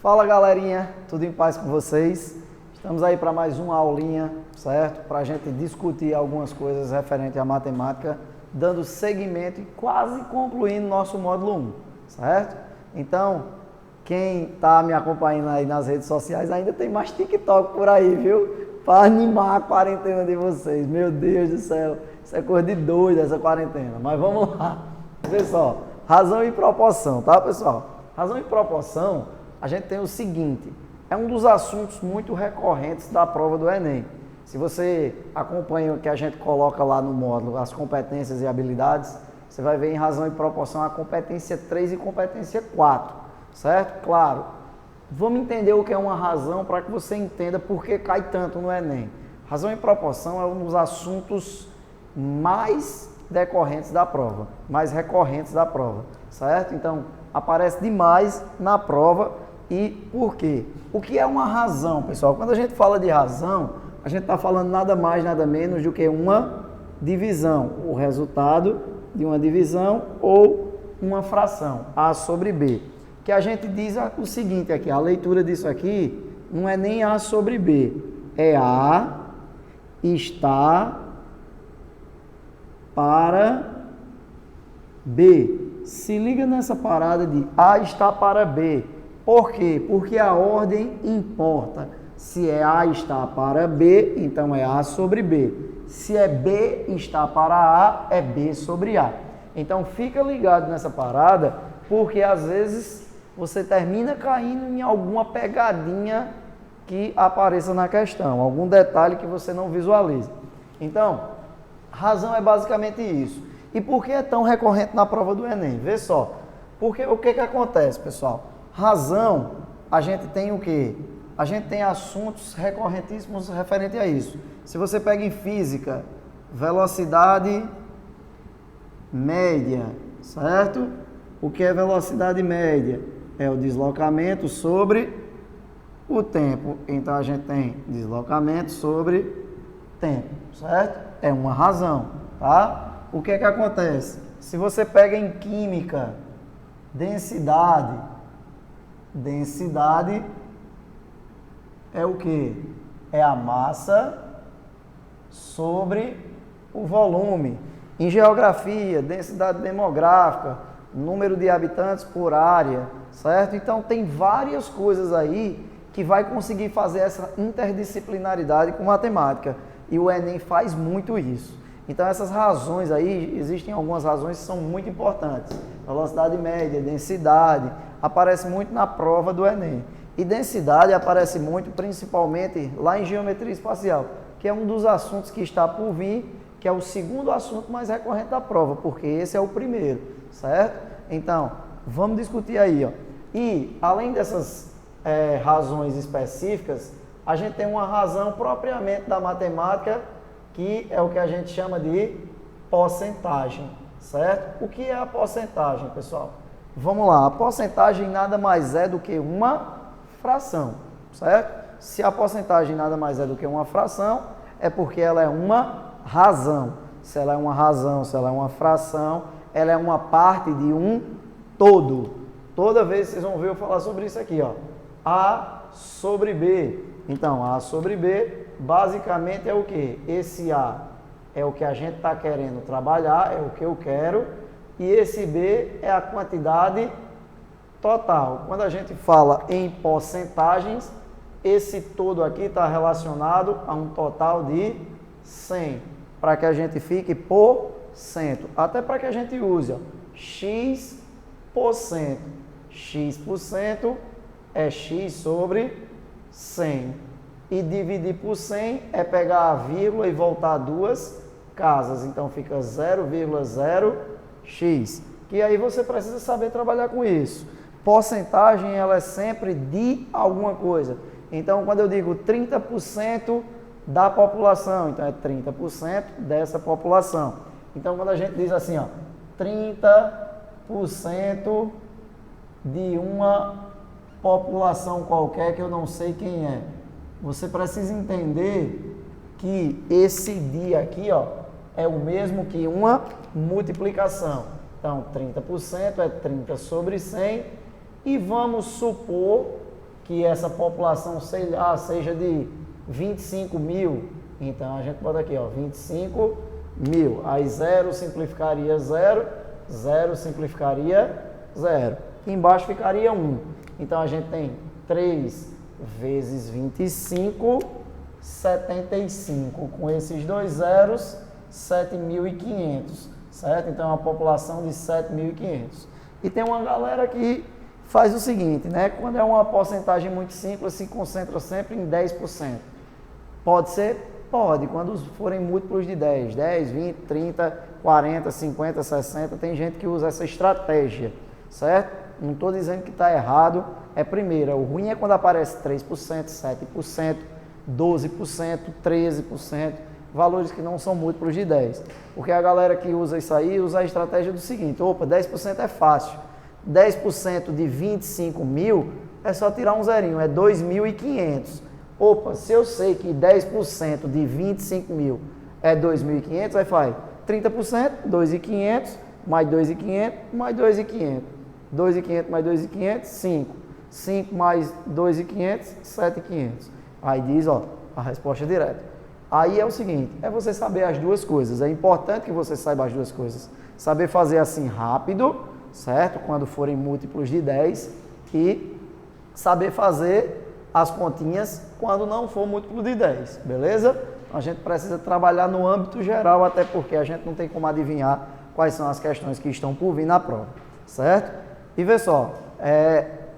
Fala galerinha, tudo em paz com vocês? Estamos aí para mais uma aulinha, certo? Para a gente discutir algumas coisas referentes à matemática, dando seguimento e quase concluindo nosso módulo 1, certo? Então, quem está me acompanhando aí nas redes sociais, ainda tem mais TikTok por aí, viu? Para animar a quarentena de vocês. Meu Deus do céu, isso é coisa de doido essa quarentena. Mas vamos lá. Pessoal, razão e proporção, tá pessoal? Razão e proporção, a gente tem o seguinte, é um dos assuntos muito recorrentes da prova do Enem. Se você acompanha o que a gente coloca lá no módulo, as competências e habilidades, você vai ver em razão e proporção a competência 3 e competência 4, certo? Claro, vamos entender o que é uma razão para que você entenda por que cai tanto no Enem. Razão e proporção é um dos assuntos mais decorrentes da prova, mais recorrentes da prova, certo? Então, aparece demais na prova. E por quê? O que é uma razão, pessoal? Quando a gente fala de razão, a gente está falando nada mais, nada menos do que uma divisão, o resultado de uma divisão ou uma fração, A sobre B. Que a gente diz o seguinte aqui, a leitura disso aqui não é nem A sobre B, é A está para B. Se liga nessa parada de A está para B. Por quê? Porque a ordem importa. Se é A está para B, então é A sobre B. Se é B está para A, é B sobre A. Então fica ligado nessa parada, porque às vezes você termina caindo em alguma pegadinha que apareça na questão, algum detalhe que você não visualiza. Então, razão é basicamente isso. E por que é tão recorrente na prova do Enem? Vê só. Porque o que acontece, pessoal? Razão, a gente tem o quê? A gente tem assuntos recorrentíssimos referente a isso. Se você pega em física, velocidade média, certo? O que é velocidade média? É o deslocamento sobre o tempo. Então, a gente tem deslocamento sobre tempo, certo? É uma razão, tá? O que acontece? Se você pega em química, densidade é o que? É a massa sobre o volume. Em geografia, densidade demográfica, número de habitantes por área, certo? Então tem várias coisas aí que vai conseguir fazer essa interdisciplinaridade com matemática. E o Enem faz muito isso. Então essas razões aí, existem algumas razões que são muito importantes. Velocidade média, densidade, aparece muito na prova do Enem. E densidade aparece muito, principalmente lá em geometria espacial, que é um dos assuntos que está por vir, que é o segundo assunto mais recorrente da prova, porque esse é o primeiro, certo? Então, vamos discutir aí, ó. E, além dessas razões específicas, a gente tem uma razão propriamente da matemática, que é o que a gente chama de porcentagem, certo? O que é a porcentagem, pessoal? Vamos lá, a porcentagem nada mais é do que uma fração, certo? Se a porcentagem nada mais é do que uma fração, é porque ela é uma razão. Se ela é uma razão, se ela é uma fração, ela é uma parte de um todo. Toda vez vocês vão ver eu falar sobre isso aqui, ó. A sobre B. Então, A sobre B, basicamente é o que? Esse A é o que a gente está querendo trabalhar, é o que eu quero, e esse B é a quantidade total. Quando a gente fala em porcentagens, esse todo aqui está relacionado a um total de 100, para que a gente fique por cento, até para que a gente use, ó, X%. X% é X sobre 100. E dividir por 100 é pegar a vírgula e voltar duas casas. Então fica 0,0x. Que aí você precisa saber trabalhar com isso. Porcentagem, ela é sempre de alguma coisa. Então, quando eu digo 30% da população, então é 30% dessa população. Então, quando a gente diz assim, ó, 30% de uma população qualquer que eu não sei quem é, você precisa entender que esse dia aqui, ó, é o mesmo que uma multiplicação. Então, 30% é 30 sobre 100 e vamos supor que essa população, sei lá, seja de 25 mil, então a gente bota aqui, ó, 25 mil. Aí 0 simplificaria 0, 0 simplificaria 0. Embaixo ficaria 1. Então a gente tem 3 vezes 25, 75. Com esses dois zeros, 7.500, certo? Então é uma população de 7.500. E tem uma galera que faz o seguinte, né? Quando é uma porcentagem muito simples, se concentra sempre em 10%. Pode ser? Pode. Quando forem múltiplos de 10, 10, 20, 30, 40, 50, 60, tem gente que usa essa estratégia, certo? Não estou dizendo que está errado, é primeira. O ruim é quando aparece 3%, 7%, 12%, 13%, valores que não são múltiplos de 10. Porque a galera que usa isso aí usa a estratégia do seguinte, opa, 10% é fácil. 10% de 25 mil é só tirar um zerinho, é 2.500. Opa, se eu sei que 10% de 25 mil é 2.500, aí faz 30%, 2.500, mais 2.500, mais 2.500. 2.500 mais 2.500, 5. 5 mais 2.500, 7.500. Aí diz, ó, a resposta direta. Aí é o seguinte, é você saber as duas coisas. É importante que você saiba as duas coisas. Saber fazer assim rápido, certo? Quando forem múltiplos de 10 e saber fazer as continhas quando não for múltiplo de 10, beleza? A gente precisa trabalhar no âmbito geral, até porque a gente não tem como adivinhar quais são as questões que estão por vir na prova, certo? E vê só,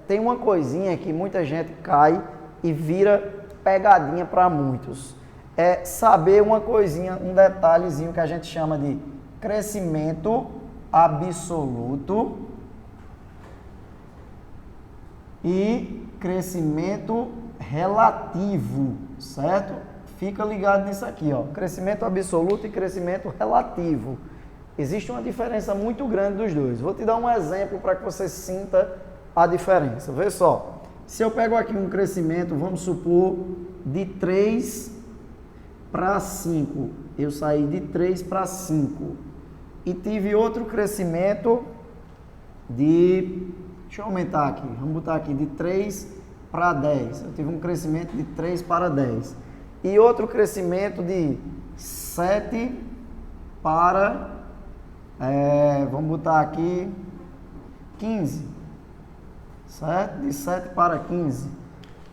tem uma coisinha que muita gente cai e vira pegadinha para muitos. É saber uma coisinha, um detalhezinho que a gente chama de crescimento absoluto e crescimento relativo, certo? Fica ligado nisso aqui, ó. Crescimento absoluto e crescimento relativo. Existe uma diferença muito grande dos dois. Vou te dar um exemplo para que você sinta a diferença. Vê só. Se eu pego aqui um crescimento, vamos supor, de 3 para 5. Eu saí de 3 para 5. E tive outro crescimento de... Deixa eu aumentar aqui. Vamos botar aqui de 3 para 10. Eu tive um crescimento de 3 para 10. E outro crescimento de 7 para... vamos botar aqui 15. Certo? De 7 para 15.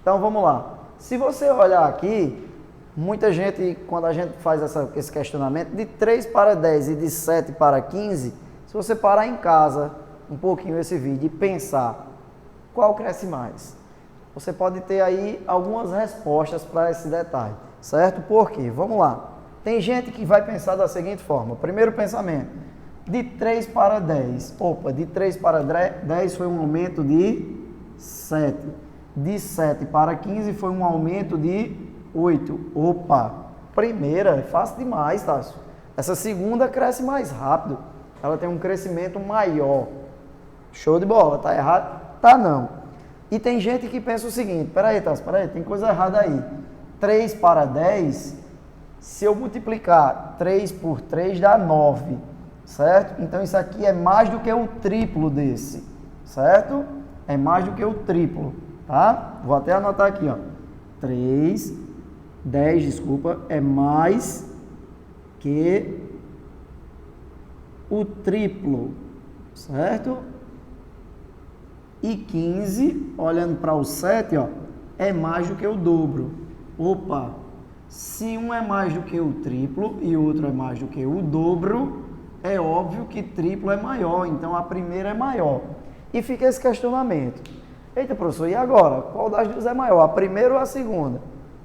Então, vamos lá. Se você olhar aqui, muita gente, quando a gente faz esse questionamento, de 3 para 10 e de 7 para 15, se você parar em casa um pouquinho esse vídeo e pensar qual cresce mais, você pode ter aí algumas respostas para esse detalhe, certo? Por quê? Vamos lá. Tem gente que vai pensar da seguinte forma. Primeiro pensamento, de 3 para 10. Opa, de 3 para 10 foi um aumento de 7. De 7 para 15 foi um aumento de 8. Opa, primeira é fácil demais, Tássio. Essa segunda cresce mais rápido. Ela tem um crescimento maior. Show de bola, tá errado? Tá não. E tem gente que pensa o seguinte, peraí, Tássio, peraí, tem coisa errada aí. 3 para 10, se eu multiplicar 3 por 3 dá 9, certo? Então isso aqui é mais do que o triplo desse, certo? É mais do que o triplo, tá? Vou até anotar aqui, ó. 10, desculpa, é mais que o triplo, certo? E 15, olhando para o 7, ó, é mais do que o dobro. Opa, se um é mais do que o triplo e o outro é mais do que o dobro, é óbvio que triplo é maior, então a primeira é maior. E fica esse questionamento. Eita, professor, e agora? Qual das duas é maior, a primeira ou a segunda?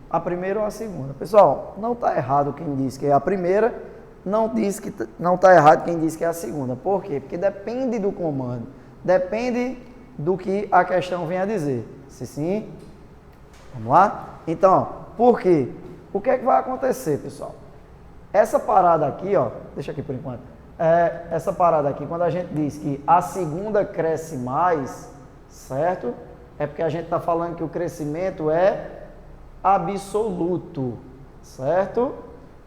A primeira ou a segunda? Pessoal, não está errado quem diz que é a primeira, não está errado quem diz que é a segunda. Por quê? Porque depende do comando, depende do que a questão vem a dizer. Se sim, vamos lá? Então, por quê? O que é que vai acontecer, pessoal? Essa parada aqui, ó, deixa aqui por enquanto. Essa parada aqui, quando a gente diz que a segunda cresce mais, certo? É porque a gente está falando que o crescimento é absoluto, certo?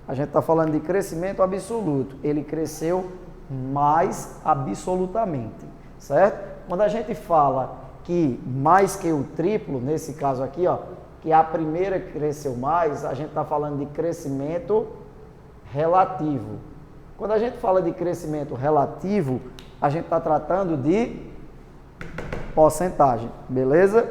A gente está falando de crescimento absoluto. Ele cresceu mais absolutamente, certo? Quando a gente fala que mais que o triplo, nesse caso aqui, ó, que a primeira cresceu mais, a gente está falando de crescimento relativo. Quando a gente fala de crescimento relativo, a gente está tratando de porcentagem, beleza?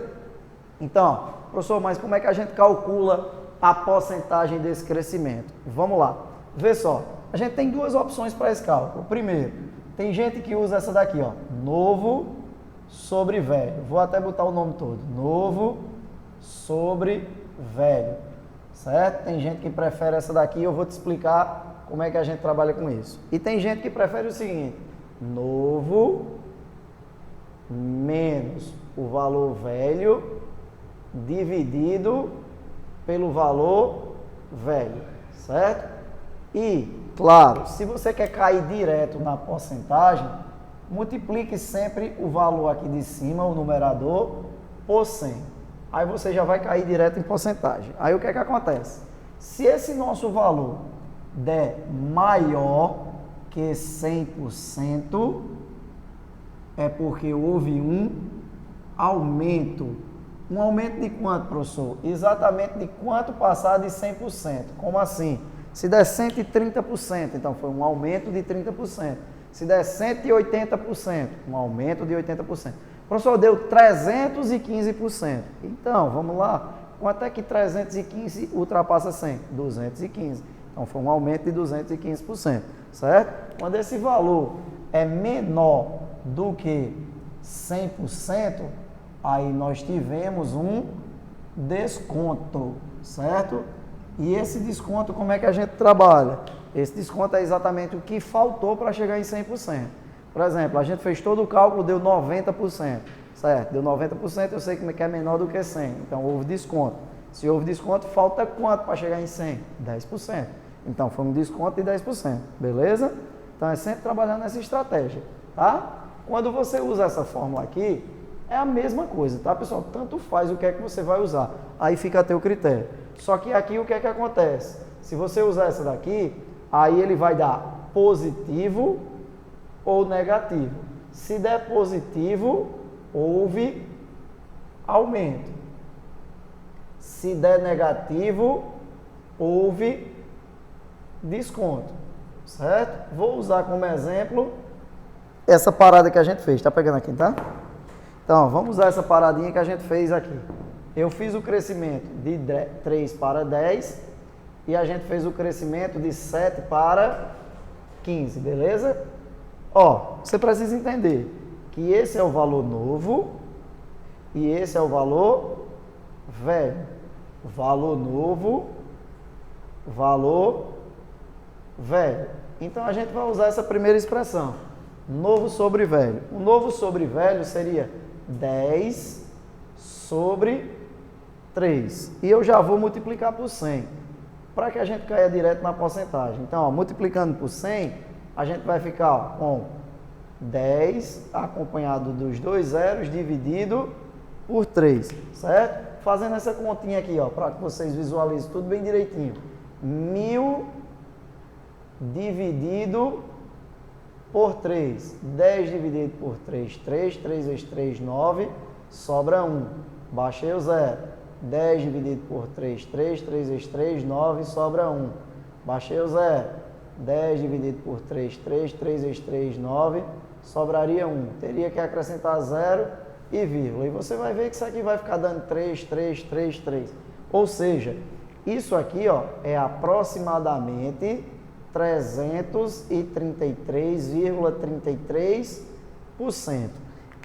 Então, professor, mas como é que a gente calcula a porcentagem desse crescimento? Vamos lá. Vê só, a gente tem duas opções para esse cálculo. Primeiro, tem gente que usa essa daqui, ó, novo sobre velho. Vou até botar o nome todo. Novo sobre velho. Certo? Tem gente que prefere essa daqui, eu vou te explicar como é que a gente trabalha com isso. E tem gente que prefere o seguinte: novo menos o valor velho dividido pelo valor velho, certo? E, claro, se você quer cair direto na porcentagem, multiplique sempre o valor aqui de cima, o numerador, por 100. Aí você já vai cair direto em porcentagem. Aí o que é que acontece? Se esse nosso valor der maior que 100%, é porque houve um aumento. Um aumento de quanto, professor? Exatamente de quanto passar de 100%. Como assim? Se der 130%, então foi um aumento de 30%. Se der 180%, um aumento de 80%. Professor, deu 315%. Então, vamos lá. Quanto é que 315 ultrapassa 100? 215. Então, foi um aumento de 215%, certo? Quando esse valor é menor do que 100%, aí nós tivemos um desconto, certo? E esse desconto, como é que a gente trabalha? Esse desconto é exatamente o que faltou para chegar em 100%. Por exemplo, a gente fez todo o cálculo, deu 90%, certo? Deu 90%, eu sei que é menor do que 100%, então houve desconto. Se houve desconto, falta quanto para chegar em 100%? 10%. Então, foi um desconto de 10%, beleza? Então, é sempre trabalhando nessa estratégia, tá? Quando você usa essa fórmula aqui, é a mesma coisa, tá, pessoal? Tanto faz o que é que você vai usar. Aí fica a teu critério. Só que aqui o que é que acontece? Se você usar essa daqui, aí ele vai dar positivo ou negativo. Se der positivo, houve aumento. Se der negativo, houve desconto, certo? Vou usar como exemplo essa parada que a gente fez. Tá pegando aqui, tá? Então, vamos usar essa paradinha que a gente fez aqui. Eu fiz o crescimento de 3 para 10 e a gente fez o crescimento de 7 para 15, beleza? Ó, você precisa entender que esse é o valor novo e esse é o valor velho. Valor novo, valor velho. Então, a gente vai usar essa primeira expressão. Novo sobre velho. O novo sobre velho seria 10 sobre 3. E eu já vou multiplicar por 100, para que a gente caia direto na porcentagem. Então, ó, multiplicando por 100, a gente vai ficar ó, com 10 acompanhado dos dois zeros dividido por 3, certo? Fazendo essa continha aqui, ó, para que vocês visualizem tudo bem direitinho. 1000 dividido por 3. 10 dividido por 3, 3. 3 vezes 3, 9. Sobra 1. Baixei o zero. 10 dividido por 3, 3. 3 vezes 3, 9. Sobra 1. Baixei o zero. 10 dividido por 3, 3. 3 vezes 3, 9. Sobraria 1. Teria que acrescentar 0 e vírgula. E você vai ver que isso aqui vai ficar dando 3, 3, 3, 3. Ou seja, isso aqui ó, é aproximadamente 333,33%.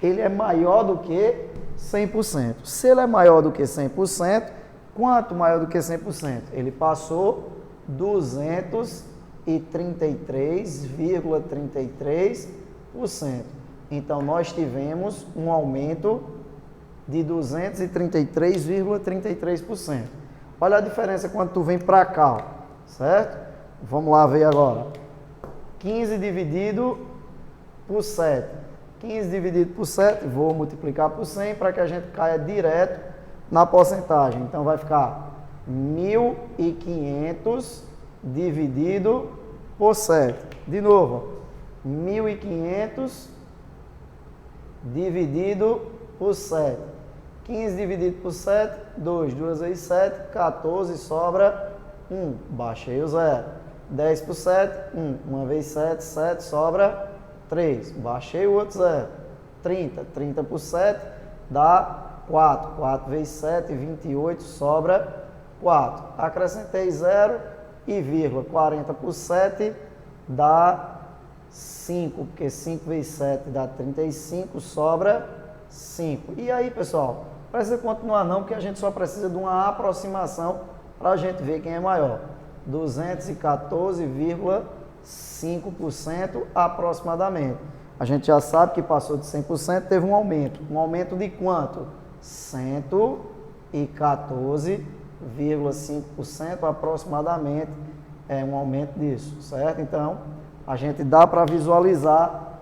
Ele é maior do que 100%. Se ele é maior do que 100%, quanto maior do que 100%? Ele passou 233,33%. Então, nós tivemos um aumento de 233,33%. Olha a diferença quando tu vem para cá, ó, certo? Vamos lá ver agora. 15 dividido por 7. 15 dividido por 7, vou multiplicar por 100 para que a gente caia direto na porcentagem. Então, vai ficar 1.500 dividido por 7. De novo, 1.500 dividido por 7. 15 dividido por 7, 2. 2 vezes 7, 14, sobra 1. Baixei o 0. 10 por 7, 1. 1 vezes 7, 7, sobra 3. Baixei o outro 0. 30. 30 por 7, dá 4. 4 vezes 7, 28, sobra 4. Acrescentei 0 e vírgula. 40 por 7, dá 5, porque 5 vezes 7 dá 35, sobra 5. E aí, pessoal, não precisa continuar não, porque a gente só precisa de uma aproximação para a gente ver quem é maior. 214,5% aproximadamente. A gente já sabe que passou de 100%, teve um aumento. Um aumento de quanto? 114,5% aproximadamente é um aumento disso, certo? Então, a gente dá para visualizar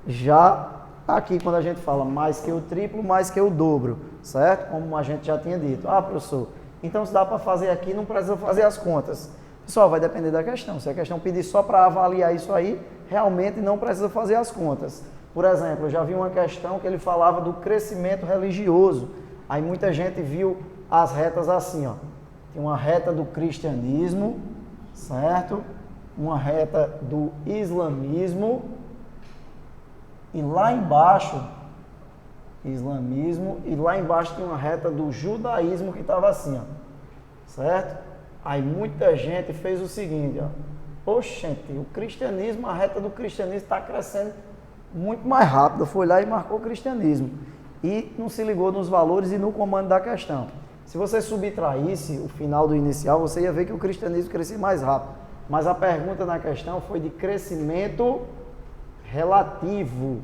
já aqui quando a gente fala mais que o triplo, mais que o dobro, certo? Como a gente já tinha dito. Ah, professor, então se dá para fazer aqui, não precisa fazer as contas. Pessoal, vai depender da questão. Se a questão pedir só para avaliar isso aí, realmente não precisa fazer as contas. Por exemplo, eu já vi uma questão que ele falava do crescimento religioso. Aí muita gente viu as retas assim, ó. Tem uma reta do cristianismo, certo? Uma reta do islamismo e lá embaixo, islamismo, e lá embaixo tem uma reta do judaísmo que estava assim, ó, certo? Aí muita gente fez o seguinte, ó, oxente, o cristianismo, a reta do cristianismo está crescendo muito mais rápido, foi lá e marcou o cristianismo e não se ligou nos valores e no comando da questão. Se você subtraísse o final do inicial, você ia ver que o cristianismo crescia mais rápido. Mas a pergunta na questão foi de crescimento relativo.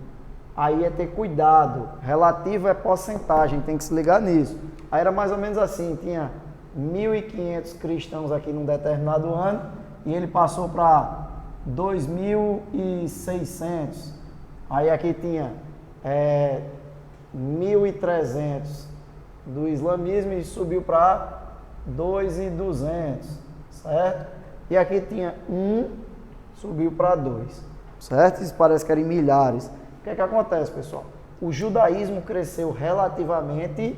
Aí é ter cuidado. Relativo é porcentagem, tem que se ligar nisso. Aí era mais ou menos assim, tinha 1.500 cristãos aqui num determinado ano e ele passou para 2.600. Aí aqui tinha 1.300 do islamismo e subiu para 2.200, certo? E aqui tinha 1, subiu para 2, certo? Isso parece que era em milhares. O que é que acontece, pessoal? O judaísmo cresceu relativamente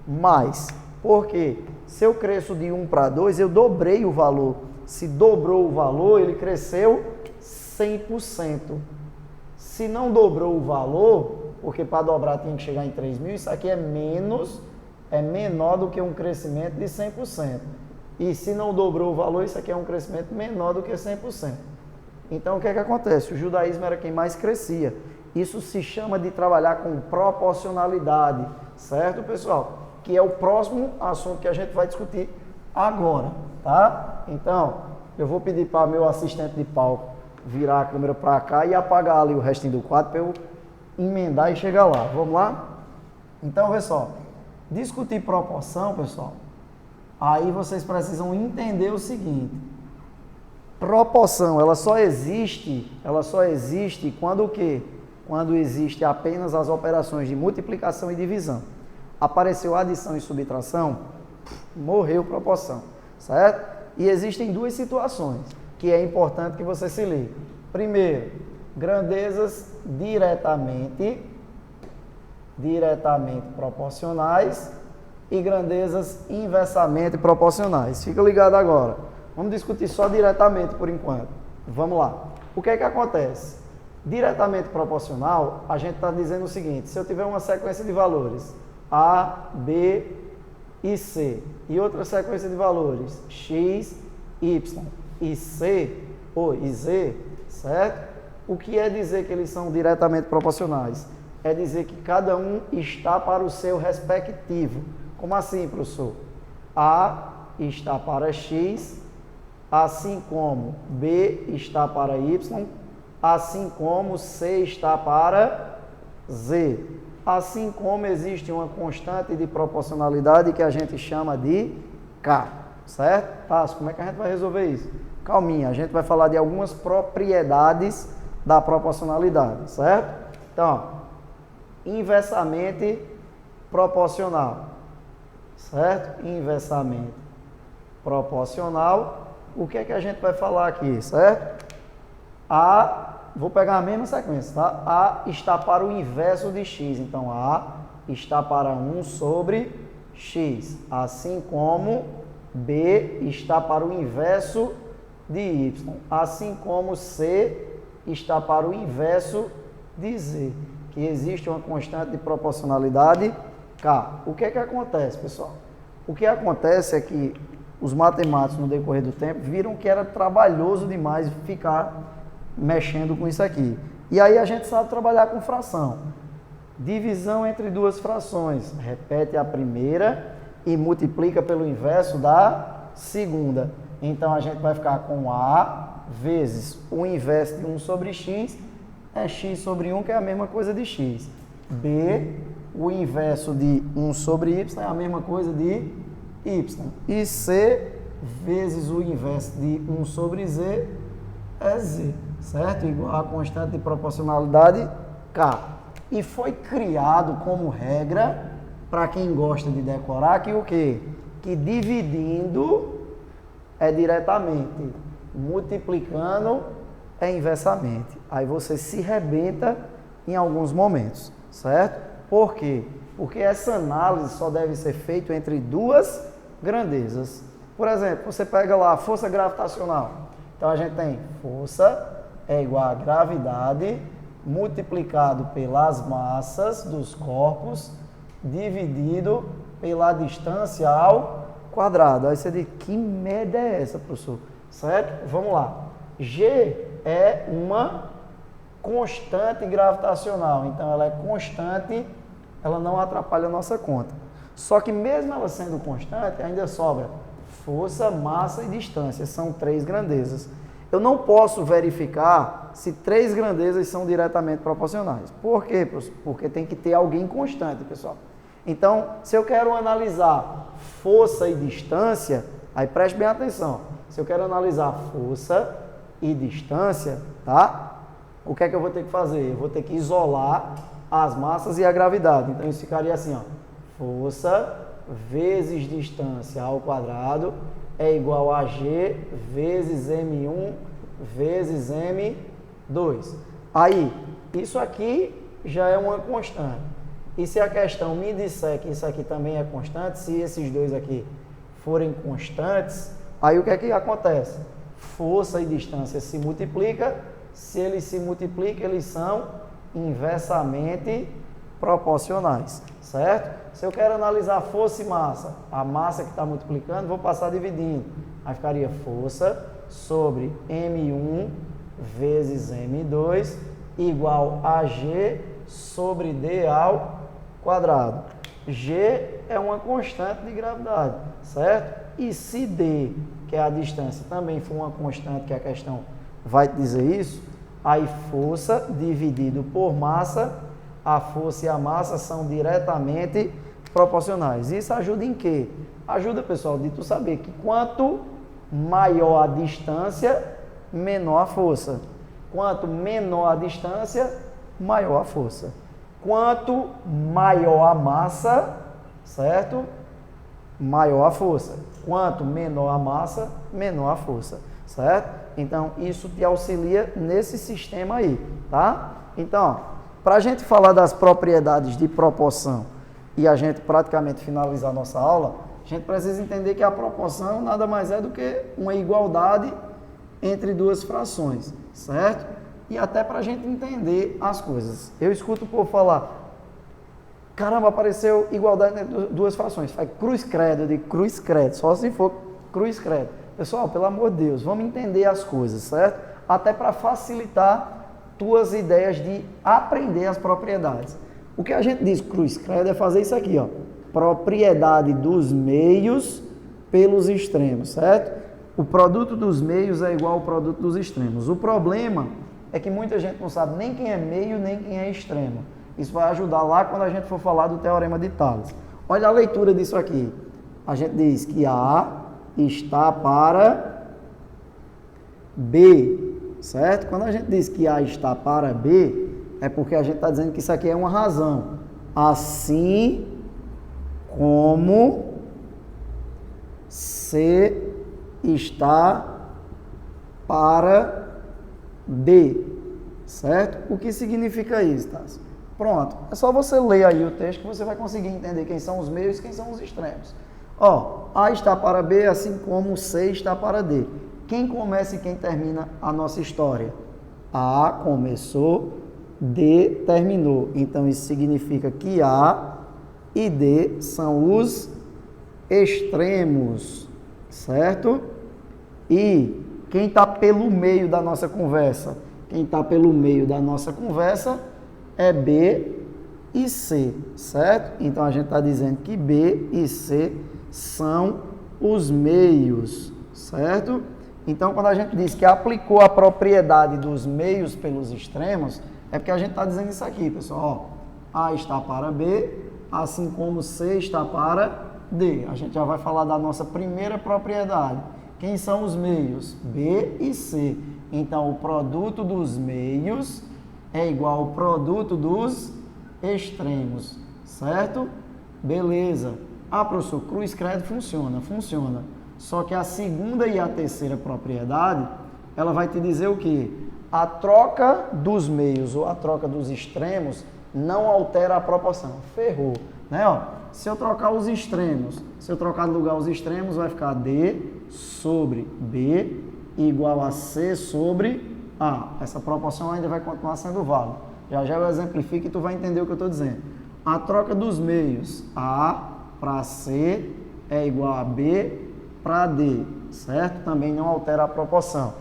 mais. Por quê? Se eu cresço de 1 para 2, eu dobrei o valor. Se dobrou o valor, ele cresceu 100%. Se não dobrou o valor, porque para dobrar tinha que chegar em 3.000, isso aqui é menor do que um crescimento de 100%. E se não dobrou o valor, isso aqui é um crescimento menor do que 100%. Então, o que é que acontece? O judaísmo era quem mais crescia. Isso se chama de trabalhar com proporcionalidade, certo, pessoal? Que é o próximo assunto que a gente vai discutir agora, tá? Então, eu vou pedir para meu assistente de palco virar a câmera para cá e apagar ali o restinho do quadro para eu emendar e chegar lá. Vamos lá? Então, pessoal, discutir proporção, pessoal, aí vocês precisam entender o seguinte: proporção, ela só existe quando o quê? Quando existe apenas as operações de multiplicação e divisão. Apareceu adição e subtração, morreu proporção, certo? E existem duas situações que é importante que você se ligue. Primeiro, grandezas diretamente proporcionais e grandezas inversamente proporcionais. Fica ligado agora. Vamos discutir só diretamente por enquanto. Vamos lá. O que é que acontece? Diretamente proporcional, a gente está dizendo o seguinte: se eu tiver uma sequência de valores A, B e C e outra sequência de valores X, Y e C ou e Z, certo? O que é dizer que eles são diretamente proporcionais? É dizer que cada um está para o seu respectivo. Como assim, professor? A está para X, assim como B está para Y, assim como C está para Z. Assim como existe uma constante de proporcionalidade que a gente chama de K, certo? Tássio, como é que a gente vai resolver isso? Calminha, a gente vai falar de algumas propriedades da proporcionalidade, certo? Então, inversamente proporcional, certo? Inversamente proporcional. O que é que a gente vai falar aqui, certo? A, vou pegar a mesma sequência, tá? A está para o inverso de X, então A está para 1 sobre x, assim como B está para o inverso de y, assim como C está para o inverso de z, que existe uma constante de proporcionalidade K. O que é que acontece, pessoal? O que acontece é que os matemáticos, no decorrer do tempo, viram que era trabalhoso demais ficar mexendo com isso aqui. E aí a gente sabe trabalhar com fração. Divisão entre duas frações. Repete a primeira e multiplica pelo inverso da segunda. Então a gente vai ficar com A vezes o inverso de 1 sobre x, é x sobre 1, que é a mesma coisa de x. B, o inverso de 1 sobre y é a mesma coisa de y. E C vezes o inverso de 1 sobre z é z, certo? Igual a constante de proporcionalidade K. E foi criado como regra, para quem gosta de decorar, que o quê? Que dividindo é diretamente, multiplicando é inversamente. Aí você se rebenta em alguns momentos, certo? Por quê? Porque essa análise só deve ser feita entre duas grandezas. Por exemplo, você pega lá a força gravitacional. Então a gente tem força é igual a gravidade multiplicado pelas massas dos corpos dividido pela distância ao quadrado. Aí você diz, que merda é essa, professor? Certo? Vamos lá. G é uma constante gravitacional. Então ela é constante, ela não atrapalha a nossa conta. Só que mesmo ela sendo constante, ainda sobra força, massa e distância. São 3 grandezas. Eu não posso verificar se 3 grandezas são diretamente proporcionais. Por quê, professor? Porque tem que ter alguém constante, pessoal. Então, se eu quero analisar força e distância, aí preste bem atenção. Se eu quero analisar força e distância, tá? O que é que eu vou ter que fazer? Eu vou ter que isolar as massas e a gravidade. Então, isso ficaria assim, ó. Força vezes distância ao quadrado é igual a G vezes M1 vezes M2. Aí, isso aqui já é uma constante. E se a questão me disser que isso aqui também é constante, se esses dois aqui forem constantes, aí o que é que acontece? Força e distância se multiplicam. Se eles se multiplicam, eles são inversamente proporcionais, certo? Se eu quero analisar força e massa, a massa que está multiplicando, vou passar dividindo. Aí ficaria força sobre M1 vezes M2 igual a G sobre D ao quadrado. G é uma constante de gravidade, certo? E se D, que é a distância, também for uma constante, que a questão vai dizer isso, aí força dividido por massa, a força e a massa são diretamente proporcionais. Isso ajuda em quê? Ajuda, pessoal, de tu saber que quanto maior a distância, menor a força. Quanto menor a distância, maior a força. Quanto maior a massa, certo? Maior a força. Quanto menor a massa, menor a força, certo? Então, isso te auxilia nesse sistema aí, tá? Então, para a gente falar das propriedades de proporção e a gente praticamente finalizar a nossa aula, a gente precisa entender que a proporção nada mais é do que uma igualdade entre duas frações, certo? E até para a gente entender as coisas. Eu escuto o povo falar, caramba, apareceu igualdade entre duas frações. Faz cruz credo, eu digo cruz credo, só se for cruz credo. Pessoal, pelo amor de Deus, vamos entender as coisas, certo? Até para facilitar tuas ideias de aprender as propriedades. O que a gente diz cruz credo é fazer isso aqui, ó. Propriedade dos meios pelos extremos, certo? O produto dos meios é igual ao produto dos extremos. O problema é que muita gente não sabe nem quem é meio, nem quem é extremo. Isso vai ajudar lá quando a gente for falar do Teorema de Tales. Olha a leitura disso aqui. A gente diz que A está para B, certo? Quando a gente diz que A está para B, é porque a gente está dizendo que isso aqui é uma razão. Assim como C está para B, certo? O que significa isso, Tássio? Pronto, é só você ler aí o texto que você vai conseguir entender quem são os meios e quem são os extremos. Ó, A está para B, assim como C está para D. Quem começa e quem termina a nossa história? A começou, D terminou. Então, isso significa que A e D são os extremos, certo? E quem está pelo meio da nossa conversa? Quem está pelo meio da nossa conversa é B e C, certo? Então, a gente está dizendo que B e C são os meios, certo? Então, quando a gente diz que aplicou a propriedade dos meios pelos extremos, é porque a gente está dizendo isso aqui, pessoal. Ó, A está para B, assim como C está para D. A gente já vai falar da nossa primeira propriedade. Quem são os meios? B e C. Então, o produto dos meios é igual ao produto dos extremos, certo? Beleza. Ah, professor, cruz credo funciona. Funciona. Só que a segunda e a terceira propriedade, ela vai te dizer o quê? A troca dos meios ou a troca dos extremos não altera a proporção. Ferrou, né? Ó, se eu trocar os extremos, se eu trocar de lugar os extremos, vai ficar D sobre B igual a C sobre A. Essa proporção ainda vai continuar sendo válida. Já já eu exemplifico e tu vai entender o que eu estou dizendo. A troca dos meios, A para C é igual a B para D, certo? Também não altera a proporção.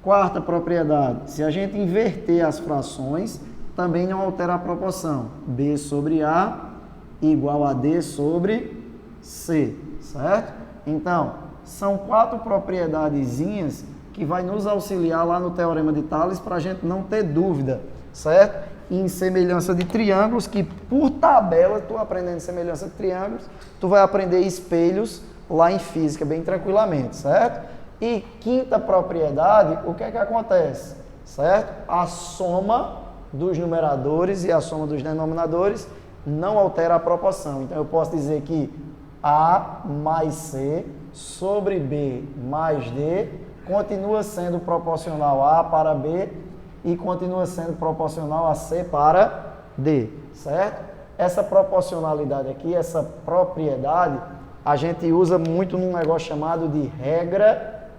Quarta propriedade, se a gente inverter as frações, também não altera a proporção. B sobre A igual a D sobre C, certo? Então, são 4 propriedadezinhas que vai nos auxiliar lá no Teorema de Tales para a gente não ter dúvida, certo? Em semelhança de triângulos, que por tabela, tu aprendendo semelhança de triângulos, tu vai aprender espelhos lá em física bem tranquilamente, certo? E quinta propriedade, o que é que acontece, certo? A soma dos numeradores e a soma dos denominadores não altera a proporção. Então, eu posso dizer que A mais C sobre B mais D continua sendo proporcional a A para B e continua sendo proporcional a C para D, certo? Essa proporcionalidade aqui, essa propriedade, a gente usa muito num negócio chamado de regra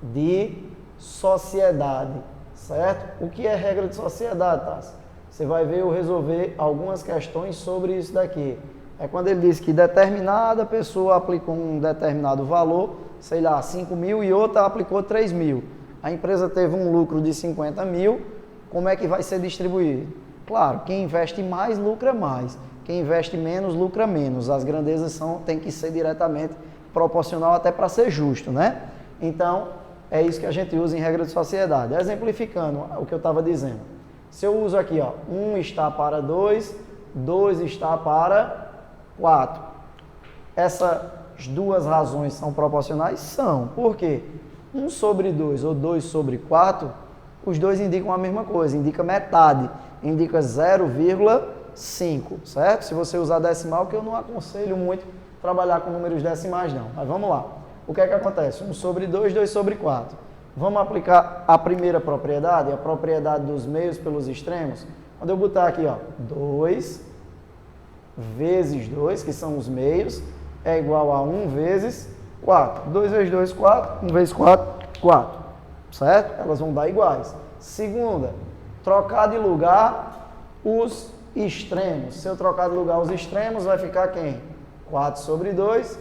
de sociedade, certo? O que é regra de sociedade, Tassi? Você vai ver eu resolver algumas questões sobre isso daqui. É quando ele diz que determinada pessoa aplicou um determinado valor, sei lá, 5 mil e outra aplicou 3 mil. A empresa teve um lucro de 50 mil, como é que vai ser distribuído? Claro, quem investe mais, lucra mais. Quem investe menos, lucra menos. As grandezas têm que ser diretamente proporcional até para ser justo, né? Então, é isso que a gente usa em regra de sociedade. Exemplificando o que eu estava dizendo. Se eu uso aqui, ó, 1 está para 2, 2 está para 4. Essas duas razões são proporcionais? São. Por quê? 1 sobre 2 ou 2 sobre 4, os dois indicam a mesma coisa, indica metade, indica 0,5, certo? Se você usar decimal, que eu não aconselho muito trabalhar com números decimais não, mas vamos lá. O que é que acontece? 1 sobre 2, 2 sobre 4. Vamos aplicar a primeira propriedade, a propriedade dos meios pelos extremos. Quando eu botar aqui, ó, 2 vezes 2, que são os meios, é igual a 1 vezes 4. 2 vezes 2, 4. 1 vezes 4, 4. Certo? Elas vão dar iguais. Segunda, trocar de lugar os extremos. Se eu trocar de lugar os extremos, vai ficar quem? 4 sobre 2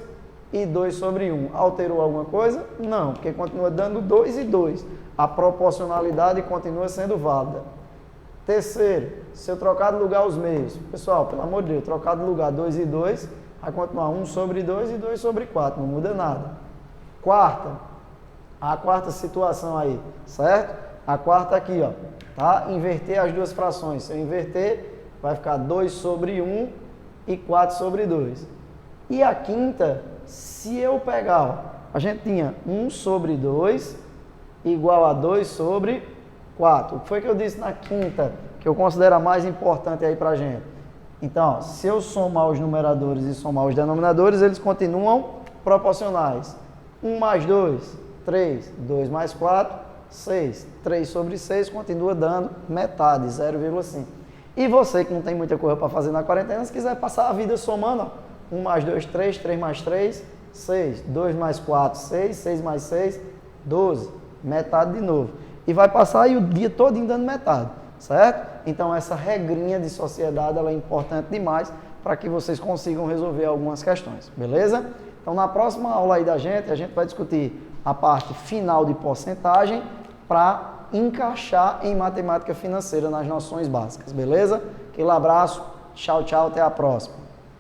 e 2 sobre 1. Alterou alguma coisa? Não, porque continua dando 2 e 2. A proporcionalidade continua sendo válida. Terceiro, se eu trocar de lugar os meios, pessoal, pelo amor de Deus, trocar de lugar 2 e 2, vai continuar 1 sobre 2 e 2 sobre 4, não muda nada. Quarta, a quarta situação aí, certo? A quarta aqui, ó, tá? Inverter as duas frações. Se eu inverter, vai ficar 2 sobre 1 e 4 sobre 2. E a quinta, se eu pegar, ó, a gente tinha 1 sobre 2 igual a 2 sobre 4. O que foi que eu disse na quinta, que eu considero a mais importante aí pra gente? Então, ó, se eu somar os numeradores e somar os denominadores, eles continuam proporcionais. 1 mais 2, 3. 2 mais 4, 6. 3 sobre 6 continua dando metade, 0,5. E você que não tem muita coisa para fazer na quarentena, se quiser passar a vida somando, ó, 1 mais 2, 3, 3 mais 3, 6, 2 mais 4, 6, 6 mais 6, 12, metade de novo. E vai passar aí o dia todo dando metade, certo? Então essa regrinha de sociedade ela é importante demais para que vocês consigam resolver algumas questões, beleza? Então na próxima aula aí da gente, a gente vai discutir a parte final de porcentagem para encaixar em matemática financeira nas noções básicas, beleza? Aquele abraço, tchau, tchau, até a próxima.